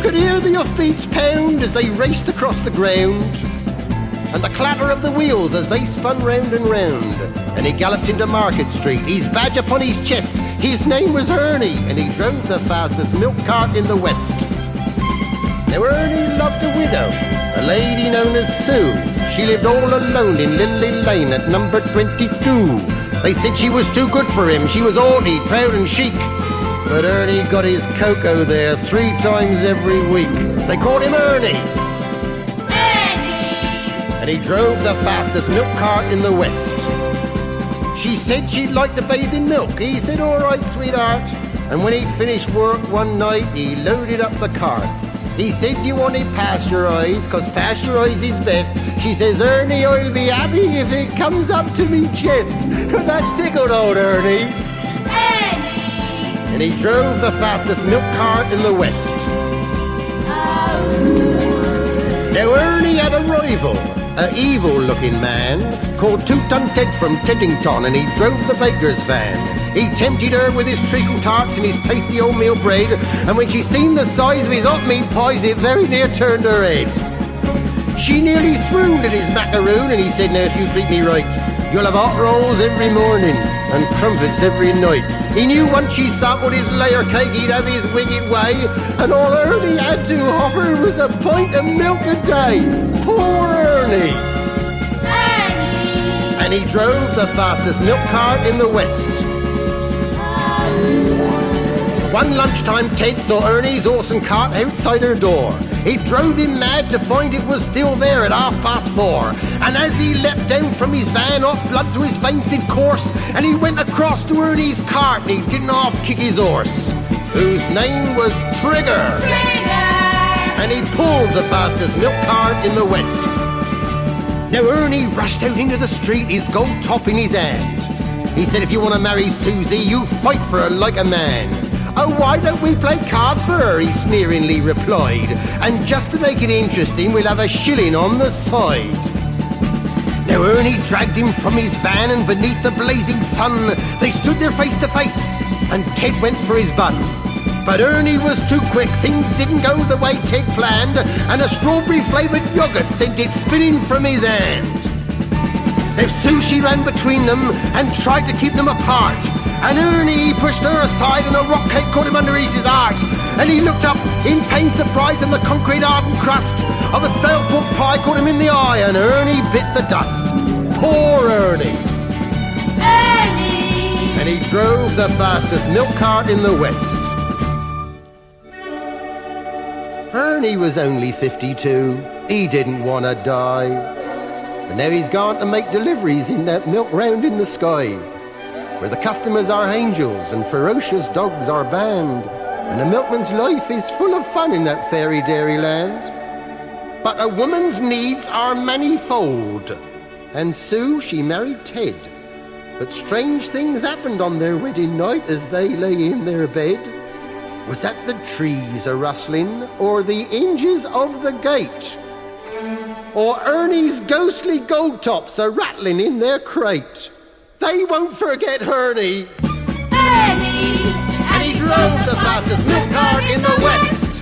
could hear the hoofbeats pound as they raced across the ground, and the clatter of the wheels as they spun round and round. And he galloped into Market Street, his badge upon his chest. His name was Ernie, and he drove the fastest milk cart in the West. Now Ernie loved a widow, a lady known as Sue. She lived all alone in Lily Lane at number 22. They said she was too good for him. She was haughty, proud and chic. But Ernie got his cocoa there 3 times every week. They called him Ernie. And he drove the fastest milk cart in the West. She said she'd like to bathe in milk. He said, all right, sweetheart. And when he'd finished work one night, he loaded up the cart. He said, you want it pasteurised, 'cause pasteurised is best. She says, Ernie, I'll be happy if it comes up to me chest. That tickled old Ernie. And he drove the fastest milk cart in the West. Now Ernie had a rival, an evil-looking man called Two-Ton Ted from Teddington, and he drove the baker's van. He tempted her with his treacle tarts and his tasty oatmeal bread, and when she seen the size of his hot meat pies, it very near turned her head. She nearly swooned at his macaroon, and he said, now if you treat me right, you'll have hot rolls every morning and crumpets every night. He knew once she sampled his layer cake, he'd have his wicked way, and all Ernie had to offer was a pint of milk a day. Poor Ernie! And he drove the fastest milk cart in the West. One lunchtime, Ted saw Ernie's horse and cart outside her door. It drove him mad to find it was still there at 4:30. And as he leapt down from his van, hot blood through his veins did course, and he went across to Ernie's cart, and he didn't half-kick his horse, whose name was Trigger. And he pulled the fastest milk cart in the West. Now Ernie rushed out into the street, his gold top in his hand. He said, if you want to marry Susie, you fight for her like a man. Oh, why don't we play cards for her, he sneeringly replied. And just to make it interesting, we'll have a shilling on the side. Now Ernie dragged him from his van, and beneath the blazing sun, they stood there face to face, and Ted went for his bun. But Ernie was too quick, things didn't go the way Ted planned, and a strawberry-flavoured yoghurt sent it spinning from his hand. Now Susie ran between them and tried to keep them apart, and Ernie pushed her aside, and a rock cake caught him underneath his heart. And he looked up in pained surprise, and the concrete hardened crust of a stale pork pie caught him in the eye, and Ernie bit the dust. Poor Ernie! And he drove the fastest milk cart in the West. Ernie was only 52. He didn't want to die. But now he's gone to make deliveries in that milk round in the sky, where the customers are angels and ferocious dogs are banned, and a milkman's life is full of fun in that fairy dairy land. But a woman's needs are manifold, and Sue, she married Ted. But strange things happened on their wedding night as they lay in their bed. Was that the trees a-rustling, or the hinges of the gate, or Ernie's ghostly gold tops a-rattling in their crate? They won't forget Ernie. And he drove the fastest milk cart in the West.